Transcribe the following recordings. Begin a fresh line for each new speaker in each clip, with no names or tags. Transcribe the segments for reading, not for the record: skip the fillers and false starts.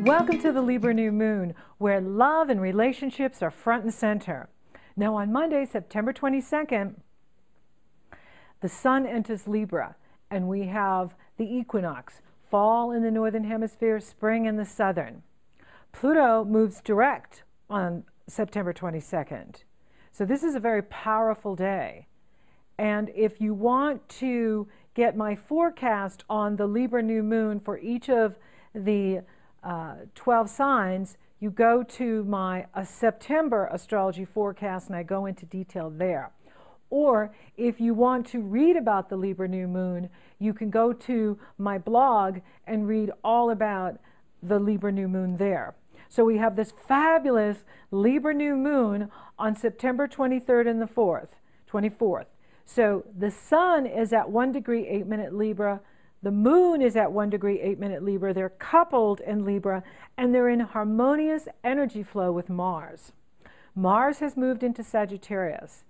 Welcome to the Libra new moon, where love and relationships are front and center. Now on Monday, September 22nd, the sun enters Libra, and we have the equinox, fall in the northern hemisphere, spring in the southern. Pluto moves direct on September 22nd. So this is a very powerful day. And if you want to get my forecast on the Libra new moon for each of the 12 signs, you go to my September astrology forecast and I go into detail there. Or if you want to read about the Libra new moon, you can go to my blog and read all about the Libra new moon there. So we have this fabulous Libra new moon on September 23rd and the 24th. So the sun is at 1 degree 8 minute Libra. The moon is at 1 degree 8 minute Libra. They're coupled in Libra, and they're in harmonious energy flow with Mars. Mars has moved into Sagittarius,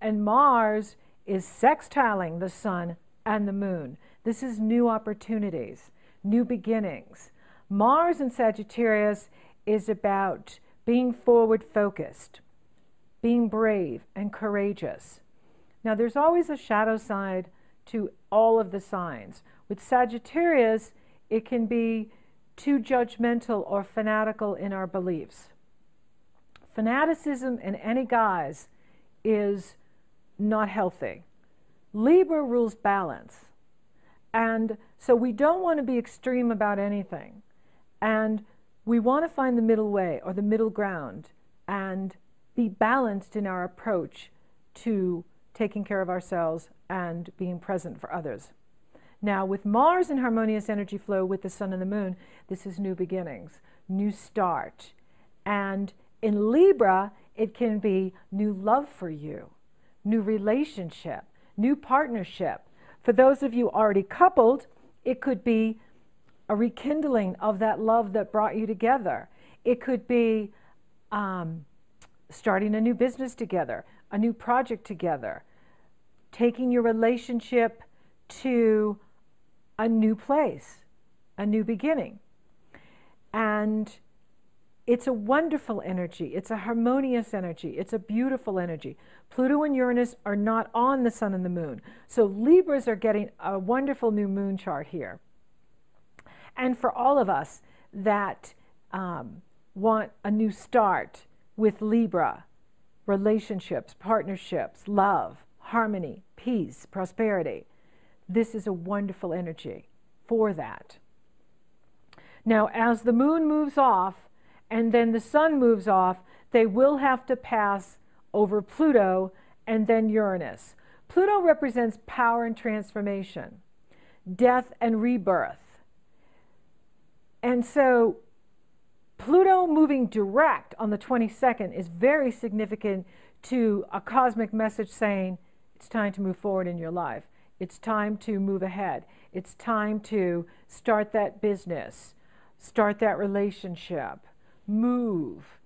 and Mars is sextiling the sun and the moon. This is new opportunities, new beginnings. Mars in Sagittarius is about being forward focused, being brave and courageous. Now there's always a shadow side to all of the signs. With Sagittarius, it can be too judgmental or fanatical in our beliefs. Fanaticism in any guise is not healthy. Libra rules balance. And so we don't want to be extreme about anything. And we want to find the middle way or the middle ground and be balanced in our approach to taking care of ourselves and being present for others. Now, with Mars in harmonious energy flow with the sun and the moon, this is new beginnings, new start. And in Libra, it can be new love for you, new relationship, new partnership. For those of you already coupled, it could be a rekindling of that love that brought you together. It could be starting a new business together, a new project together, taking your relationship to a new place, a new beginning. And it's a wonderful energy. It's a harmonious energy. It's a beautiful energy. Pluto and Uranus are not on the sun and the moon. So Libras are getting a wonderful new moon chart here. And for all of us that want a new start with Libra, relationships, partnerships, love, harmony, peace, prosperity, this is a wonderful energy for that. Now, as the moon moves off and then the sun moves off, they will have to pass over Pluto and then Uranus. Pluto represents power and transformation, death and rebirth. And so Pluto moving direct on the 22nd is very significant to a cosmic message saying it's time to move forward in your life. It's time to move ahead. It's time to start that business, start that relationship, move,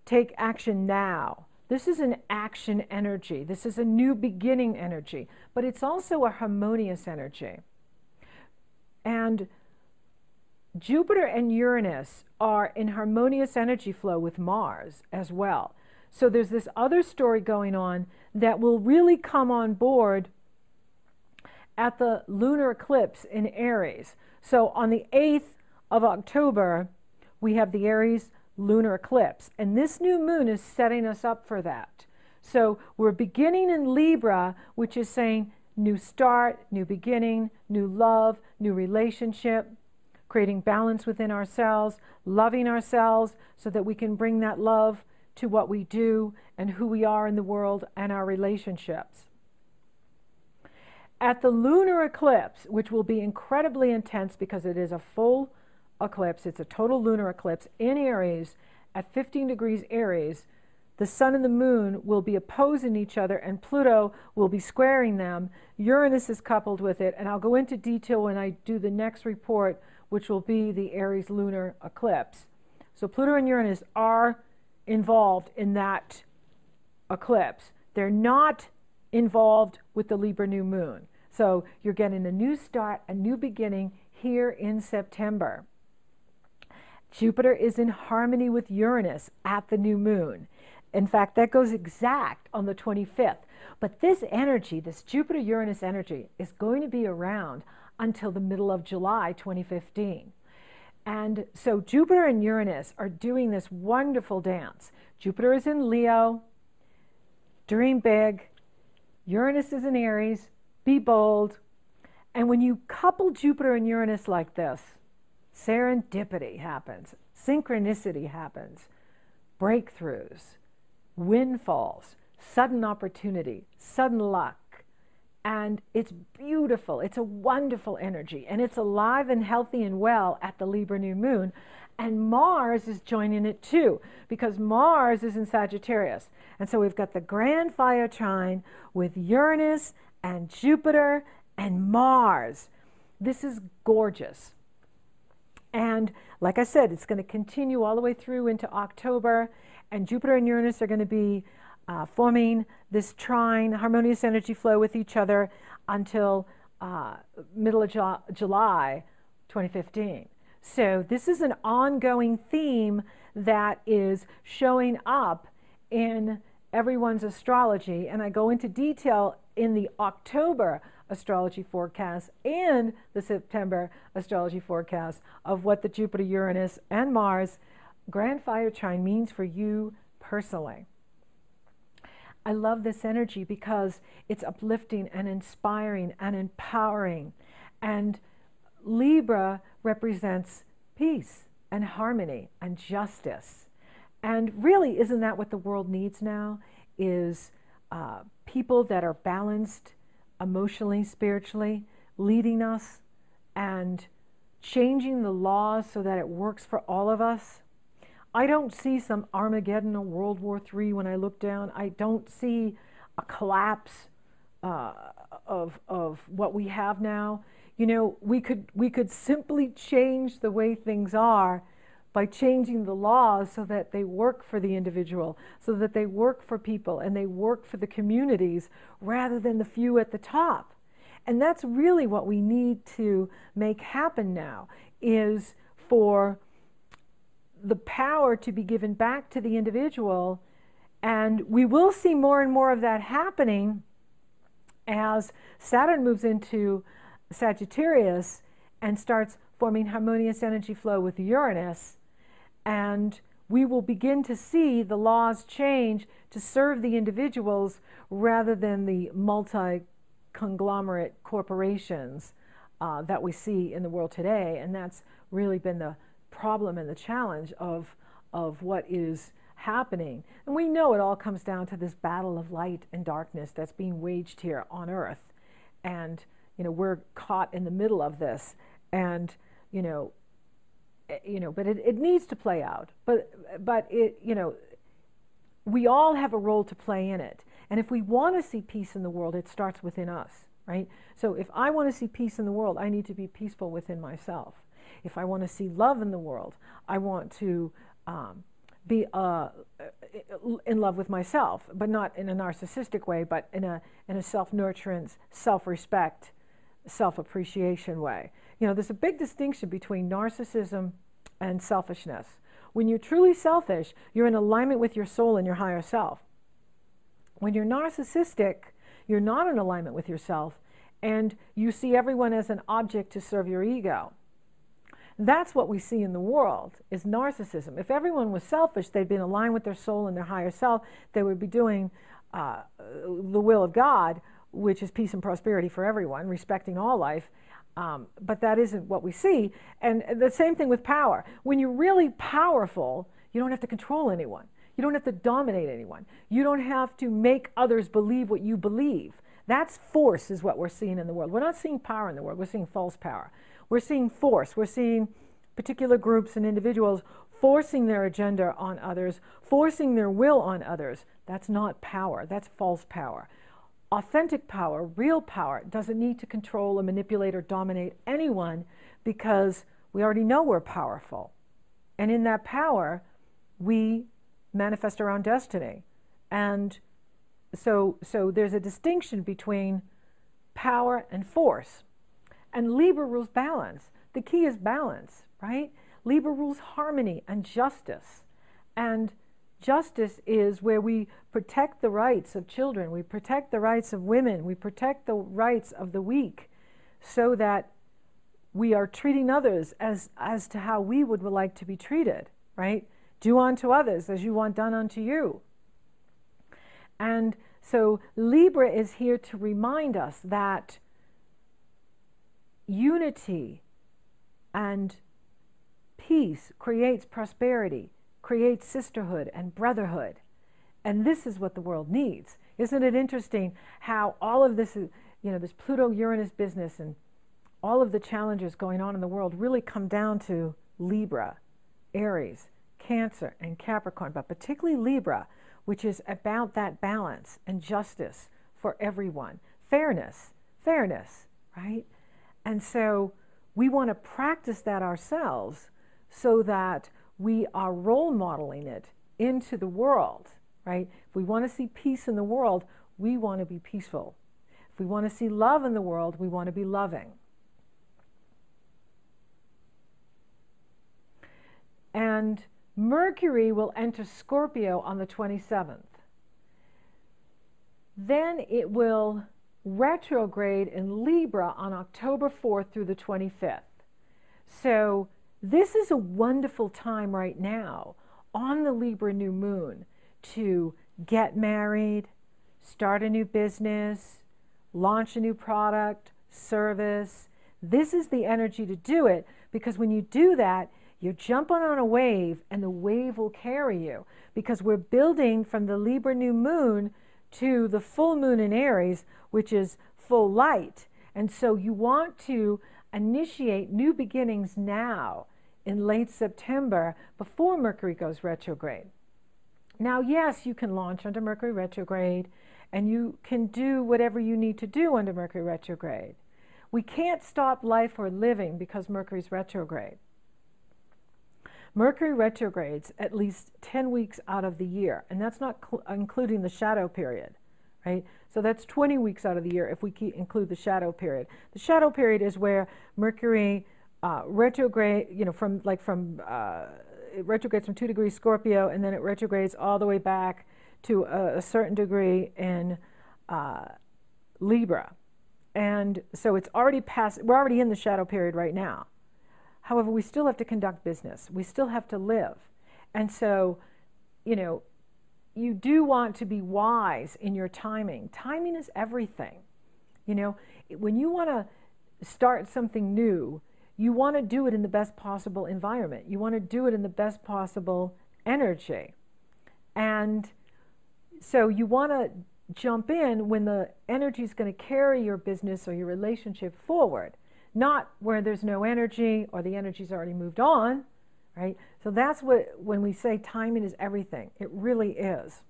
take action now. This is an action energy. This is a new beginning energy, but it's also a harmonious energy. And Jupiter and Uranus are in harmonious energy flow with Mars as well. So there's this other story going on that will really come on board at the lunar eclipse in Aries. So on the 8th of October, we have the Aries lunar eclipse. And this new moon is setting us up for that. So we're beginning in Libra, which is saying new start, new beginning, new love, new relationship, creating balance within ourselves, loving ourselves so that we can bring that love to what we do and who we are in the world and our relationships. At the lunar eclipse, which will be incredibly intense because it is a full eclipse, it's a total lunar eclipse in Aries at 15 degrees Aries, the sun and the moon will be opposing each other and Pluto will be squaring them. Uranus is coupled with it, and I'll go into detail when I do the next report, which will be the Aries lunar eclipse. So Pluto and Uranus are involved in that eclipse. They're not involved with the Libra new moon. So you're getting a new start, a new beginning here in September. Jupiter is in harmony with Uranus at the new moon. In fact, that goes exact on the 25th. But this energy, this Jupiter-Uranus energy, is going to be around until the middle of July 2015. And so Jupiter and Uranus are doing this wonderful dance. Jupiter is in Leo, dream big. Uranus is in Aries, be bold. And when you couple Jupiter and Uranus like this, serendipity happens, synchronicity happens, breakthroughs, windfalls, sudden opportunity, sudden luck. And it's beautiful. It's a wonderful energy. And it's alive and healthy and well at the Libra new moon. And Mars is joining it too, because Mars is in Sagittarius. And so we've got the grand fire trine with Uranus and Jupiter and Mars. This is gorgeous. And like I said, it's going to continue all the way through into October. And Jupiter and Uranus are going to be forming this trine, harmonious energy flow with each other until middle of July 2015. So this is an ongoing theme that is showing up in everyone's astrology. And I go into detail in the October astrology forecast and the September astrology forecast of what the Jupiter, Uranus, and Mars grand fire trine means for you personally. I love this energy because it's uplifting and inspiring and empowering. And Libra represents peace and harmony and justice. And really, isn't that what the world needs now? Is people that are balanced emotionally, spiritually, leading us and changing the laws so that it works for all of us. I don't see some Armageddon or World War III when I look down. I don't see a collapse of what we have now. You know, we could simply change the way things are by changing the laws so that they work for the individual, so that they work for people and they work for the communities rather than the few at the top. And that's really what we need to make happen now, is for the power to be given back to the individual. And we will see more and more of that happening as Saturn moves into Sagittarius and starts forming harmonious energy flow with Uranus. And we will begin to see the laws change to serve the individuals rather than the multi-conglomerate corporations that we see in the world today. And that's really been the problem and the challenge of what is happening. And we know it all comes down to this battle of light and darkness that's being waged here on Earth. And, you know, we're caught in the middle of this. And, but it needs to play out. But it, we all have a role to play in it. And if we want to see peace in the world, it starts within us, right? So if I want to see peace in the world, I need to be peaceful within myself. If I want to see love in the world, I want to be in love with myself, but not in a narcissistic way, but in a self-nurturance, self-respect, self-appreciation way. There's a big distinction between narcissism and selfishness. When you're truly selfish, you're in alignment with your soul and your higher self. When you're narcissistic, you're not in alignment with yourself, and you see everyone as an object to serve your ego. That's what we see in the world, is narcissism. If everyone was selfish, they'd be in alignment with their soul and their higher self, they would be doing the will of God, which is peace and prosperity for everyone, respecting all life. But that isn't what we see. And the same thing with power. When you're really powerful, you don't have to control anyone. You don't have to dominate anyone. You don't have to make others believe what you believe. That's force, is what we're seeing in the world. We're not seeing power in the world. We're seeing false power. We're seeing force. We're seeing particular groups and individuals forcing their agenda on others, forcing their will on others. That's not power. That's false power. Authentic power, real power, doesn't need to control or manipulate or dominate anyone, because we already know we're powerful. And in that power, we manifest our own destiny. And so there's a distinction between power and force. And Libra rules balance. The key is balance, right? Libra rules harmony and justice. And justice is where we protect the rights of children, we protect the rights of women, we protect the rights of the weak, so that we are treating others as to how we would like to be treated, right? Do unto others as you want done unto you. And so Libra is here to remind us that unity and peace creates prosperity, creates sisterhood and brotherhood. And this is what the world needs. Isn't it interesting how all of this is, this Pluto-Uranus business and all of the challenges going on in the world really come down to Libra, Aries, Cancer, and Capricorn, but particularly Libra, which is about that balance and justice for everyone. Fairness, right? And so we want to practice that ourselves so that we are role modeling it into the world, right? If we want to see peace in the world, we want to be peaceful. If we want to see love in the world, we want to be loving. And Mercury will enter Scorpio on the 27th. Then it will retrograde in Libra on October 4th through the 25th. So this is a wonderful time right now on the Libra new moon to get married, start a new business, launch a new product, service. This is the energy to do it, because when you do that, you're jumping on a wave and the wave will carry you, because we're building from the Libra new moon to the full moon in Aries, which is full light. And so you want to initiate new beginnings now in late September before Mercury goes retrograde. Now, yes, you can launch under Mercury retrograde and you can do whatever you need to do under Mercury retrograde. We can't stop life or living because Mercury's retrograde. Mercury retrogrades at least 10 weeks out of the year, and that's not including the shadow period, right? So that's 20 weeks out of the year if we include the shadow period. The shadow period is where Mercury retrograde, it retrogrades from 2 degrees Scorpio, and then it retrogrades all the way back to a certain degree in Libra. And so it's already past, we're already in the shadow period right now. However, we still have to conduct business. We still have to live. And so, you do want to be wise in your timing. Timing is everything. When you want to start something new, you want to do it in the best possible environment. You want to do it in the best possible energy. And so you want to jump in when the energy is going to carry your business or your relationship forward. Not where there's no energy or the energy's already moved on, right? So that's when we say timing is everything. It really is.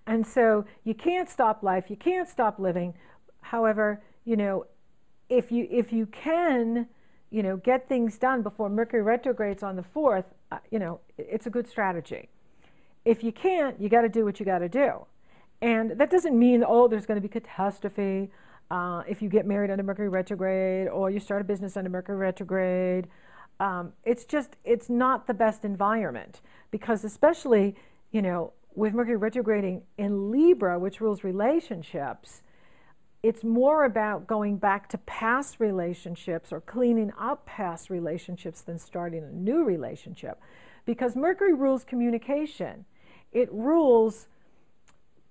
And so you can't stop life, you can't stop living. However, if you can, get things done before Mercury retrogrades on the 4th, it's a good strategy. If you can't, you got to do what you got to do. And that doesn't mean, there's going to be catastrophe. If you get married under Mercury retrograde or you start a business under Mercury retrograde, it's not the best environment, because especially, with Mercury retrograding in Libra, which rules relationships, it's more about going back to past relationships or cleaning up past relationships than starting a new relationship, because Mercury rules communication. It rules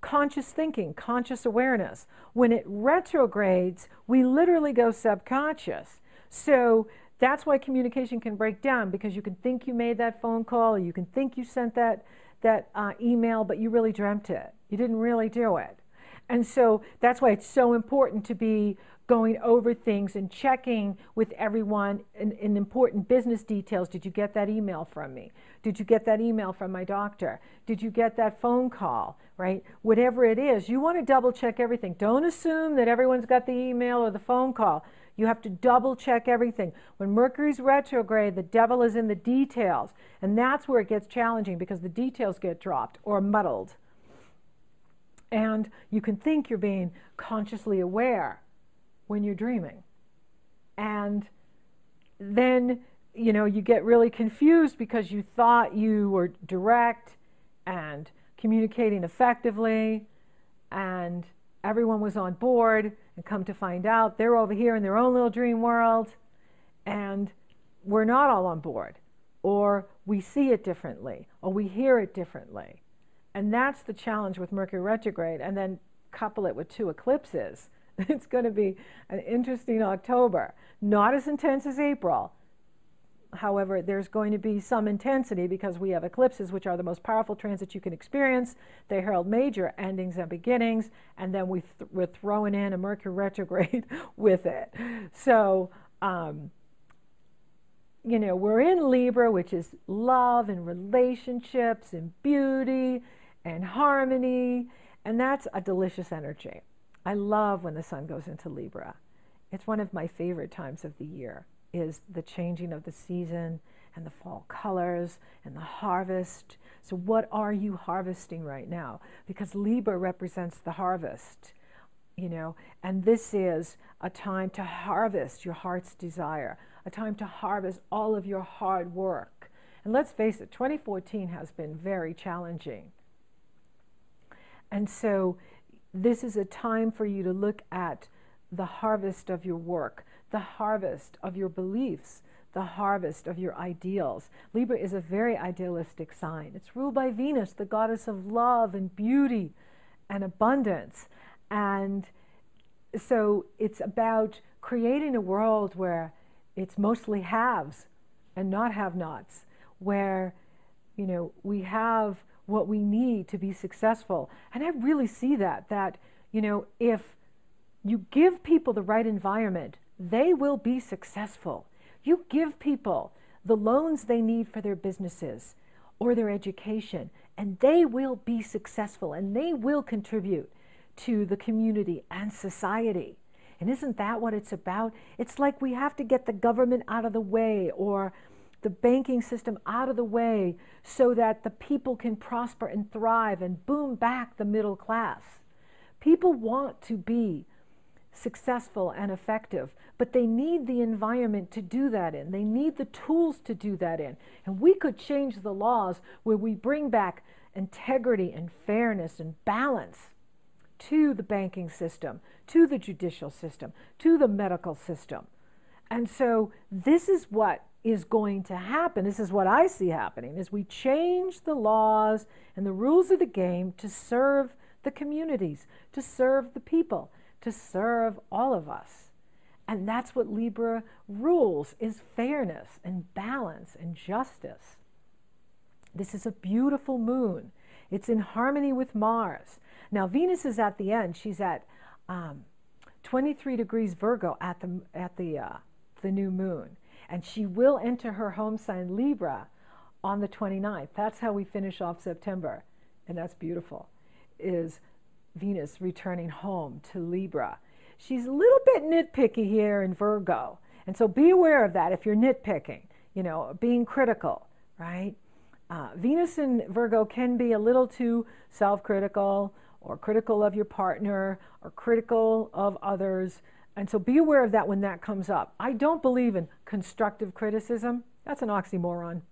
conscious thinking, conscious awareness. When it retrogrades, we literally go subconscious. So that's why communication can break down, because you can think you made that phone call, or you can think you sent that email, but you really dreamt it. You didn't really do it. And so that's why it's so important to be going over things and checking with everyone in important business details. Did you get that email from me? Did you get that email from my doctor? Did you get that phone call, right? Whatever it is, you want to double check everything. Don't assume that everyone's got the email or the phone call. You have to double check everything. When Mercury's retrograde, the devil is in the details. And that's where it gets challenging, because the details get dropped or muddled. And you can think you're being consciously aware when you're dreaming. And then you know, you get really confused because you thought you were direct and communicating effectively and everyone was on board, and come to find out they're over here in their own little dream world and we're not all on board, or we see it differently, or we hear it differently. And that's the challenge with Mercury retrograde. And then couple it with 2 eclipses. It's going to be an interesting October. Not as intense as April. However, there's going to be some intensity because we have eclipses, which are the most powerful transits you can experience. They herald major endings and beginnings, and then we're throwing in a Mercury retrograde with it. So, you know, we're in Libra, which is love and relationships and beauty and harmony, and that's a delicious energy. I love when the sun goes into Libra. It's one of my favorite times of the year, is the changing of the season and the fall colors and the harvest. So what are you harvesting right now? Because Libra represents the harvest, you know, and this is a time to harvest your heart's desire, a time to harvest all of your hard work. And let's face it, 2014 has been very challenging. And so this is a time for you to look at the harvest of your work, the harvest of your beliefs, the harvest of your ideals. Libra is a very idealistic sign. It's ruled by Venus, the goddess of love and beauty and abundance. And so it's about creating a world where it's mostly haves and not have-nots, where, you know, we have what we need to be successful. And I really see that, you know, if you give people the right environment, they will be successful. You give people the loans they need for their businesses or their education, and they will be successful, and they will contribute to the community and society. And isn't that what it's about? It's like we have to get the government out of the way, or the banking system out of the way, so that the people can prosper and thrive and boom back the middle class. People want to be successful and effective, but they need the environment to do that in. They need the tools to do that in. And we could change the laws where we bring back integrity and fairness and balance to the banking system, to the judicial system, to the medical system. And so this is what is going to happen. This is what I see happening, is we change the laws and the rules of the game to serve the communities, to serve the people, to serve all of us. And that's what Libra rules, is fairness and balance and justice. This is a beautiful moon. It's in harmony with Mars. Now Venus is at the end. She's at 23 degrees Virgo at the new moon. And she will enter her home sign Libra on the 29th. That's how we finish off September. And that's beautiful, is Venus returning home to Libra. She's a little bit nitpicky here in Virgo. And so be aware of that if you're nitpicking, you know, being critical, right? Venus in Virgo can be a little too self-critical, or critical of your partner, or critical of others. And so be aware of that when that comes up. I don't believe in constructive criticism. That's an oxymoron.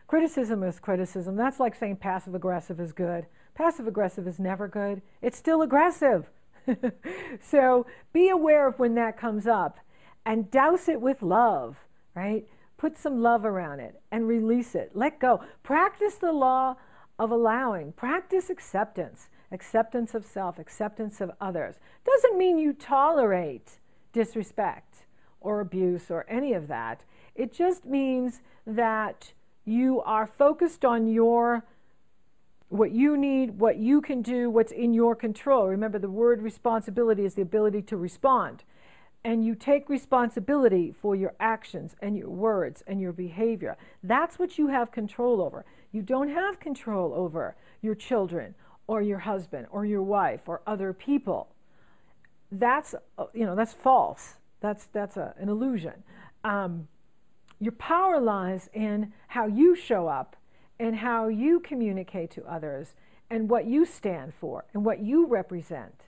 Criticism is criticism. That's like saying passive-aggressive is good. Passive-aggressive is never good. It's still aggressive. So be aware of when that comes up and douse it with love, right? Put some love around it and release it. Let go. Practice the law of allowing. Practice acceptance. Acceptance of self, acceptance of others. Doesn't mean you tolerate disrespect or abuse or any of that. It just means that you are focused on what you need, what you can do, what's in your control. Remember, the word responsibility is the ability to respond. And you take responsibility for your actions and your words and your behavior. That's what you have control over. You don't have control over your children or your husband or your wife or other people. That's, you know, that's false. That's an illusion. Your power lies in how you show up and how you communicate to others and what you stand for and what you represent.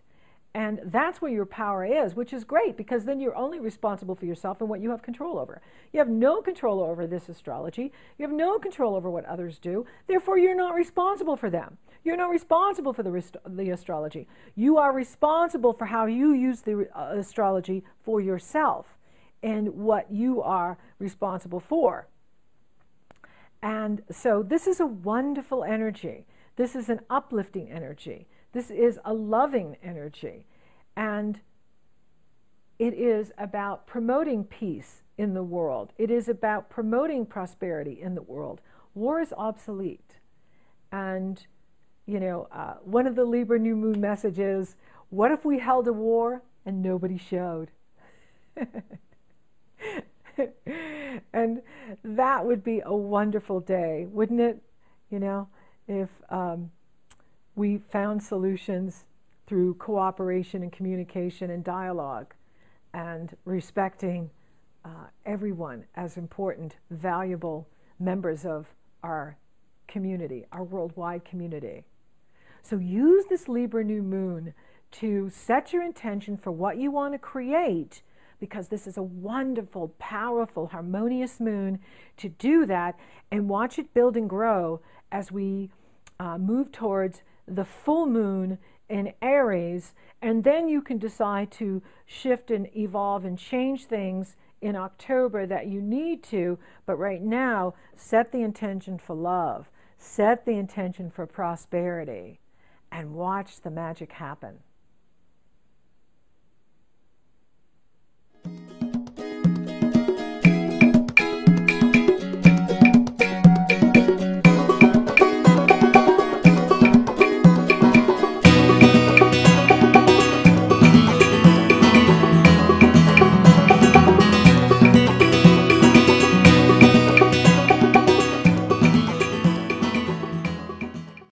And that's where your power is, which is great, because then you're only responsible for yourself and what you have control over. You have no control over this astrology. You have no control over what others do. Therefore, you're not responsible for them. You're not responsible for the astrology. You are responsible for how you use the astrology for yourself and what you are responsible for. And so this is a wonderful energy. This is an uplifting energy. This is a loving energy. And it is about promoting peace in the world. It is about promoting prosperity in the world. War is obsolete. And, you know, one of the Libra new moon messages, what if we held a war and nobody showed? And that would be a wonderful day, wouldn't it? You know, if we found solutions through cooperation and communication and dialogue and respecting everyone as important, valuable members of our community, our worldwide community. So use this Libra new moon to set your intention for what you want to create, because this is a wonderful, powerful, harmonious moon to do that, and watch it build and grow as we move towards the full moon in Aries. And then you can decide to shift and evolve and change things in October that you need to. But right now, set the intention for love, set the intention for prosperity, and watch the magic happen.